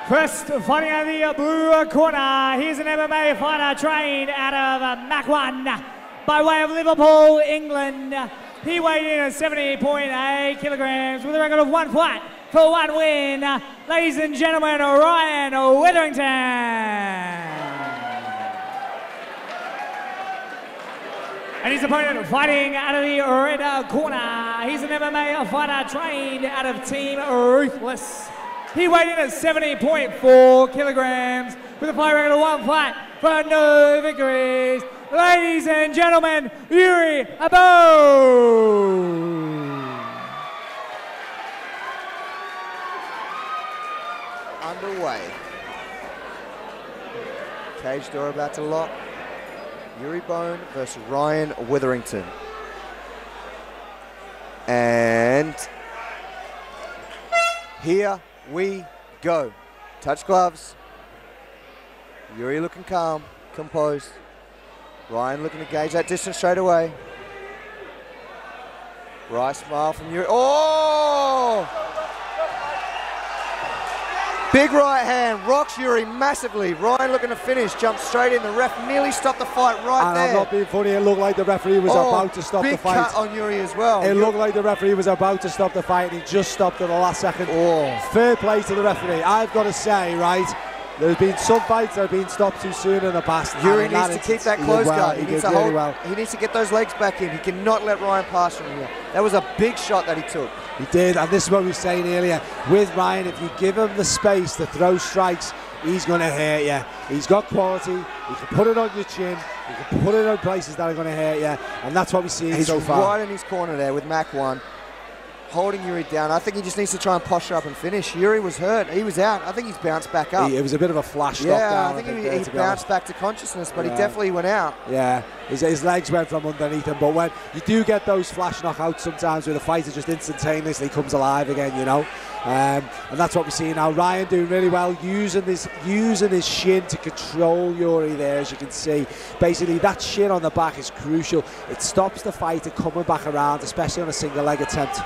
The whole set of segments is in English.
First, fighting out of the blue corner, here's an MMA fighter trained out of Mach 1 by way of Liverpool, England. He weighed in at 70.8 kilograms with a record of 1 fight for 1 win. Ladies and gentlemen, Ryan Witherington. And his opponent fighting out of the red corner, he's an MMA fighter trained out of Team Ruthless. He weighed in at 70.4 kilograms with a fight record of 1 fight for no victories. Ladies and gentlemen, Yury Bonne. Underway. Cage door about to lock. Yury Bonne versus Ryan Witherington. And here we go. Touch gloves. Yury looking calm, composed. Ryan looking to gauge that distance straight away. Right smile from Yury. Oh! Big right hand, rocks Yury massively. Ryan looking to finish, jumps straight in. The ref nearly stopped the fight right there. I'm not being funny, it looked like the referee was about to stop the fight. Big cut on Yury as well. It looked like the referee was about to stop the fight and he just stopped at the last second. Oh. Fair play to the referee. I've got to say, right, there's been some fights that have been stopped too soon in the past. Yury needs to keep that close guard. He needs to hold. Well. He needs to get those legs back in. He cannot let Ryan pass from here. That was a big shot that he took. He did, and this is what we were saying earlier. With Ryan, if you give him the space to throw strikes, he's going to hurt you. He's got quality. He can put it on your chin. He can put it on places that are going to hurt you, and that's what we've seen so far. He's right in his corner there with Mach 1. Holding Yury down. I think he just needs to try and posture up and finish. Yury was hurt. He was out. I think he's bounced back up. It was a bit of a flash knockdown. Yeah, I think he bounced back to consciousness, but he definitely went out. Yeah, his legs went from underneath him. But when you do get those flash knockouts sometimes where the fighter just instantaneously comes alive again, you know. And that's what we're seeing now. Ryan doing really well, using his shin to control Yury there, as you can see. Basically, that shin on the back is crucial. It stops the fighter coming back around, especially on a single leg attempt.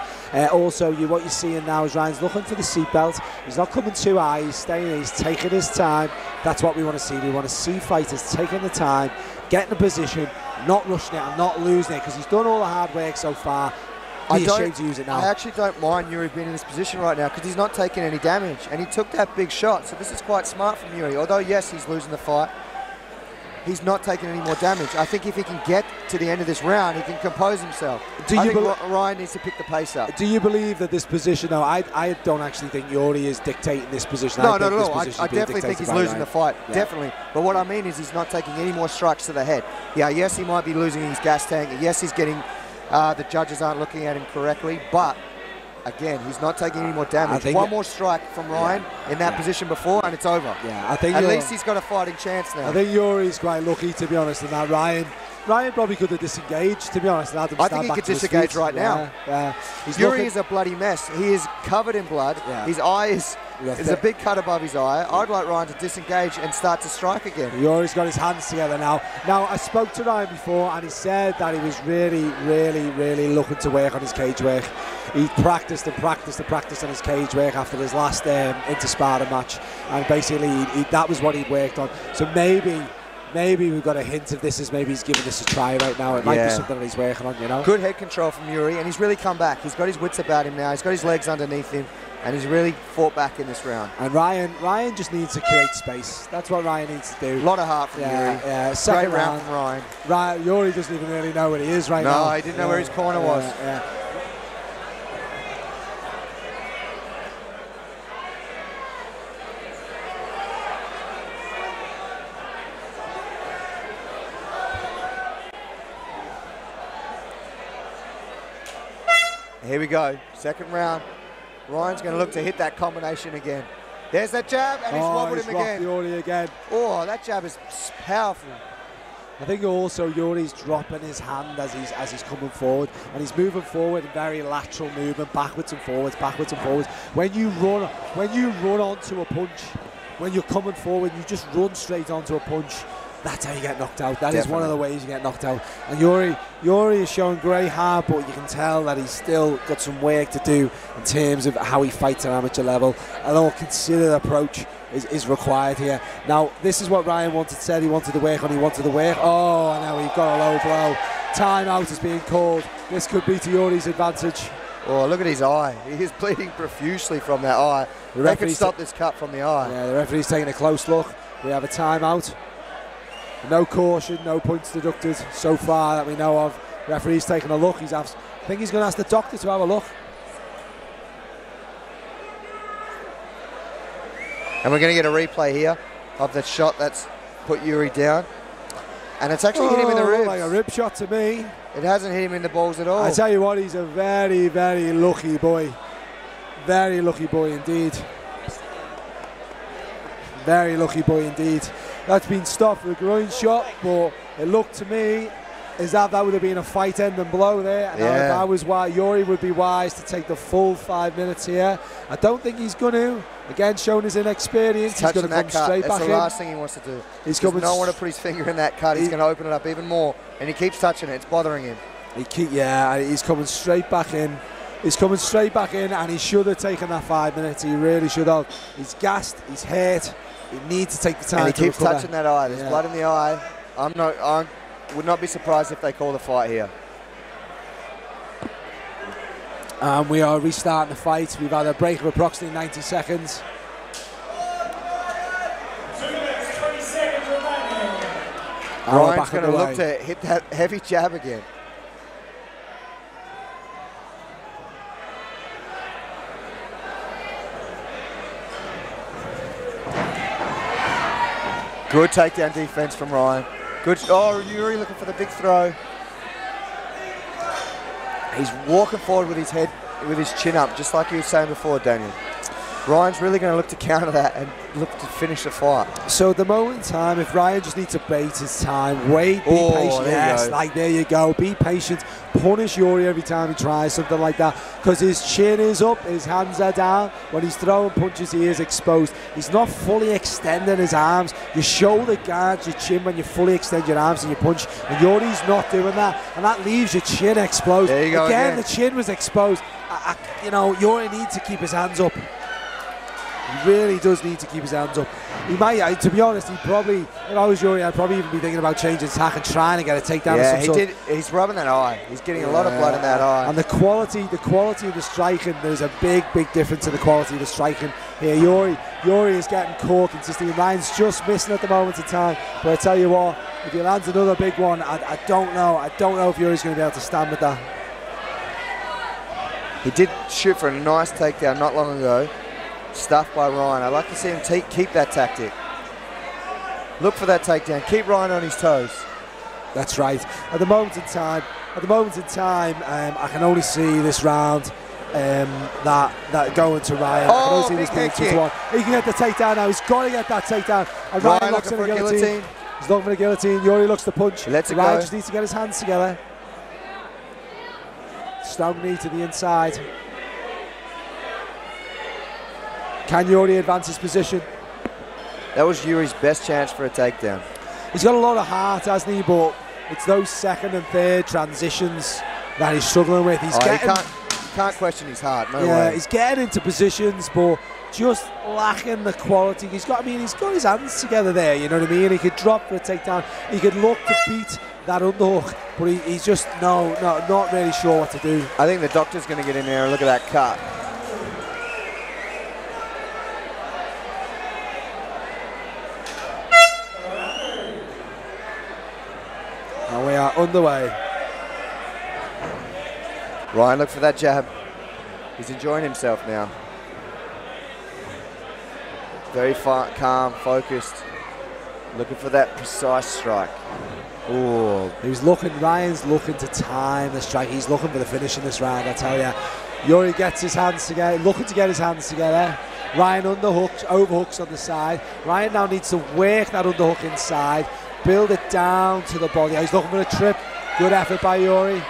Also, what you're seeing now is Ryan's looking for the seatbelt. He's not coming too high. He's staying. He's taking his time. That's what we want to see. We want to see fighters taking the time, getting the position, not rushing it and not losing it, because he's done all the hard work so far. I actually don't mind Yury being in this position right now because he's not taking any damage, and he took that big shot, so this is quite smart from Yury. Although yes, he's losing the fight, he's not taking any more damage. I think if he can get to the end of this round, he can compose himself. I think Ryan needs to pick the pace up. Do you believe that this position, though, I don't actually think Yury is dictating this position. No, not at all. I definitely think he's losing the fight, definitely. But what I mean is he's not taking any more strikes to the head. Yeah, yes, he might be losing his gas tank. Yes, he's getting... the judges aren't looking at him correctly, but again, he's not taking any more damage. One more strike from Ryan in that position before, and it's over. Yeah, I think at least he's got a fighting chance now. I think Yury's quite lucky, to be honest, in that. Ryan probably could have disengaged, to be honest. I think he could disengage right now. Yury is a bloody mess. He is covered in blood. Yeah. His eye is... There's a big cut above his eye. I'd like Ryan to disengage and start to strike again. Yury's got his hands together now. Now, I spoke to Ryan before, and he said that he was really, really, really looking to work on his cage work. He practiced and practiced and practiced on his cage work after his last inter-Sparta match, and basically that was what he'd worked on. So maybe we've got a hint of this as maybe he's giving this a try right now. It might be something that he's working on, you know. Good head control from Yury, and he's really come back. He's got his wits about him now. He's got his legs underneath him. And he's really fought back in this round. And Ryan just needs to create space. That's what Ryan needs to do. A lot of heart from Yury. Yeah, second great round from Ryan. Yury doesn't even really know where he is right now. No, he didn't know where his corner was. Here we go, second round. Ryan's going to look to hit that combination again. There's that jab, and he's wobbled him again. Yury again. Oh, that jab is powerful. I think also Yury's dropping his hand as he's coming forward, and he's moving forward in very lateral movement, backwards and forwards, backwards and forwards. When you run onto a punch, when you're coming forward, you just run straight onto a punch. that's how you get knocked out. That is one of the ways you get knocked out. And Yury is showing great heart, but you can tell that he's still got some work to do in terms of how he fights at amateur level. A more considered approach is required here. Now, this is what Ryan said he wanted to work on. He wanted to work. Oh, and now he got a low blow. Timeout is being called. This could be to Yury's advantage. Oh, look at his eye. He is bleeding profusely from that eye. They can stop this cut from the eye. Yeah, the referee's taking a close look. We have a timeout. No caution, no points deducted so far that we know of. Referee's taking a look. I think he's going to ask the doctor to have a look. And we're going to get a replay here of the shot that's put Yury down. And it's actually hit him in the ribs. Like a rib shot to me. It hasn't hit him in the balls at all. I tell you what, he's a very, very lucky boy. Very lucky boy indeed. Very lucky boy indeed. That's been stopped with a groin shot, but it looked to me as that would have been a fight-ending blow there. And if I was wise, Yury would be wise to take the full 5 minutes here. I don't think he's going to. Again, showing his inexperience, he's going to come straight back in. That's the last thing he wants to do. He does not want to put his finger in that cut. He's going to open it up even more, and he keeps touching it. It's bothering him. He's coming straight back in. He's coming straight back in, and he should have taken that 5 minutes. He really should have. He's gassed. He's hurt. He needs to take the time. And he keeps recover. touching that eye. There's blood in the eye. I would not be surprised if they call the fight here. We are restarting the fight. We've had a break of approximately 90 seconds. 2 minutes, 20 seconds remaining. Ryan's going to look to hit that heavy jab again. Good takedown defense from Ryan. Good. Oh, Yury looking for the big throw. He's walking forward with his head, with his chin up, just like you were saying before, Daniel. Ryan's really going to look to counter that and look to finish the fight. So at the moment in time, if Ryan just needs to bait his time, wait, be patient. Yes, like there you go. Be patient. Punish Yury every time he tries something like that, because his chin is up, his hands are down. When he's throwing punches, he is exposed. He's not fully extending his arms. Your shoulder guards your chin when you fully extend your arms and you punch, and Yury's not doing that, and that leaves your chin exposed. There you go again. The chin was exposed. Yury needs to keep his hands up. He really does need to keep his hands up. He might, to be honest, if I was Yury, I'd probably even be thinking about changing tack and trying to get a takedown. Yeah, he's rubbing that eye. He's getting a lot of blood in that eye. And the quality of the striking, there's a big difference in the quality of the striking here. Yury is getting caught consistently. Ryan's just missing at the moment in time. But I tell you what, if he lands another big one, I don't know if Yury's going to be able to stand with that. He did shoot for a nice takedown not long ago. Stuffed by Ryan. I'd like to see him keep that tactic. Look for that takedown. Keep Ryan on his toes. That's right. At the moment in time, I can only see this round that going to Ryan. I can only see this being 2-1. He can get the takedown now. He's got to get that takedown. And Ryan looks for a guillotine. He's looking for the guillotine. Yury looks to punch. Ryan just needs to get his hands together. Strong knee to the inside. Can Yury advance his position? That was Yury's best chance for a takedown. He's got a lot of heart, hasn't he? But it's those second and third transitions that he's struggling with. He can't question his heart. No way. He's getting into positions, but just lacking the quality. He's got his hands together there. You know what I mean? He could drop for a takedown. He could look to beat that underhook, but he's just not really sure what to do. I think the doctor's going to get in there and look at that cut. And we are underway. Ryan, look for that jab. He's enjoying himself now. Very calm, focused. Looking for that precise strike. Oh, Ryan's looking to time the strike. He's looking for the finish in this round, I tell you. Yury gets his hands together, looking to get his hands together. Ryan overhooks on the side. Ryan now needs to work that underhook inside, build it down to the body. He's looking for a trip. Good effort by Yury.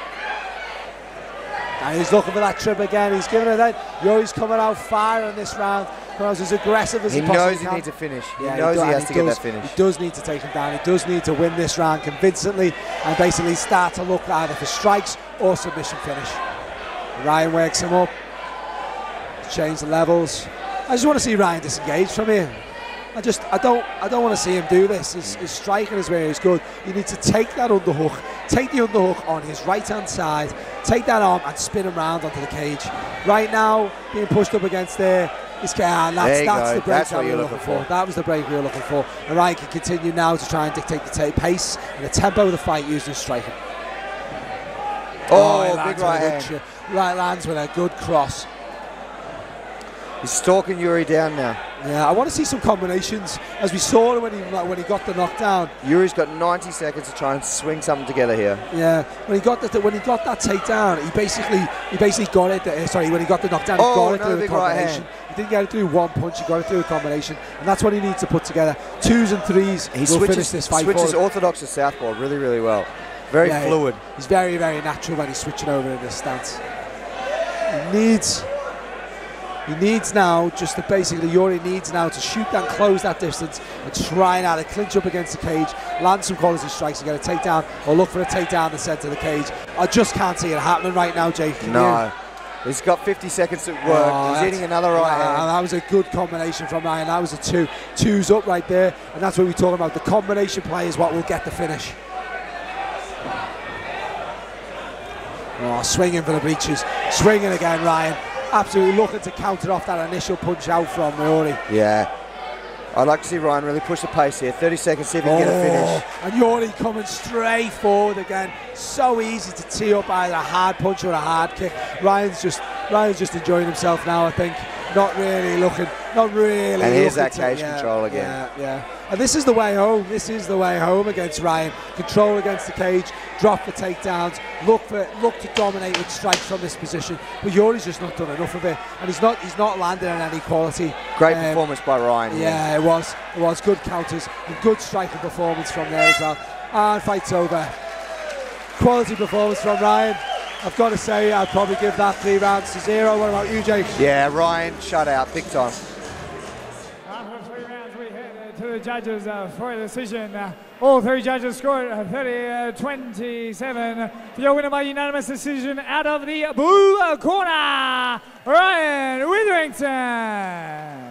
And he's looking for that trip again. He's giving it that. Yury's coming out fire in this round. come out as aggressive as he possibly can. He knows he needs a finish. Yeah, he knows he has to get that finish. He does need to take him down. He does need to win this round convincingly and basically start to look either for strikes or submission finish. Ryan wakes him up. Change the levels. I just want to see Ryan disengage from here. I don't want to see him do this. His striking is where he's good. You need to take that underhook, take the underhook on his right hand side, take that arm and spin him round onto the cage. Right now, being pushed up against there, that's the break that we were looking for. That was the break we were looking for. And Ryan can continue now to try and dictate the pace and the tempo of the fight using striking. Big right hand. Right lands with a good cross. He's stalking Yury down now. Yeah, I want to see some combinations, as we saw when he got the knockdown. Yury's got 90 seconds to try and swing something together here. Yeah, when he got that takedown, he basically got it. Sorry, when he got the knockdown, he got it through a combination. He didn't get it through one punch; he got it through a combination, and that's what he needs to put together. 2s and 3s. He finish this fight. Switches orthodox to southpaw really, really well. Very fluid. He's very, very natural when he's switching over in this stance. He needs now just to Yury needs now to shoot and close that distance and try and either clinch up against the cage, land some quality strikes and get a takedown, or look for a takedown in the centre of the cage. I just can't see it happening right now, Jake. No. He's got 50 seconds to work. He's hitting another right hand. That was a good combination from Ryan. That was a 2s up right there, and that's what we're talking about. The combination play is what will get the finish. Swinging for the breeches. Swinging again, Ryan. Absolutely looking to counter off that initial punch out from Yury. Yeah. I'd like to see Ryan really push the pace here. 30 seconds, see if he can get a finish. And Yury coming straight forward again. So easy to tee up either a hard punch or a hard kick. Ryan's just enjoying himself now, I think. Not really. And here's that cage control again. Yeah. And this is the way home. This is the way home against Ryan. Control against the cage, drop for takedowns, look to dominate with strikes from this position. But Yury's just not done enough of it, and he's not landing on any quality. Great performance by Ryan. Yeah, it was good counters and good striking performance from there as well. And fight's over. Quality performance from Ryan. I've got to say, I'd probably give that 3 rounds to 0. What about you, Jake? Yeah, Ryan shut out big time. After 3 rounds, we head to the judges for a decision. All 3 judges scored 30-27. For your winner by unanimous decision out of the blue corner, Ryan Witherington.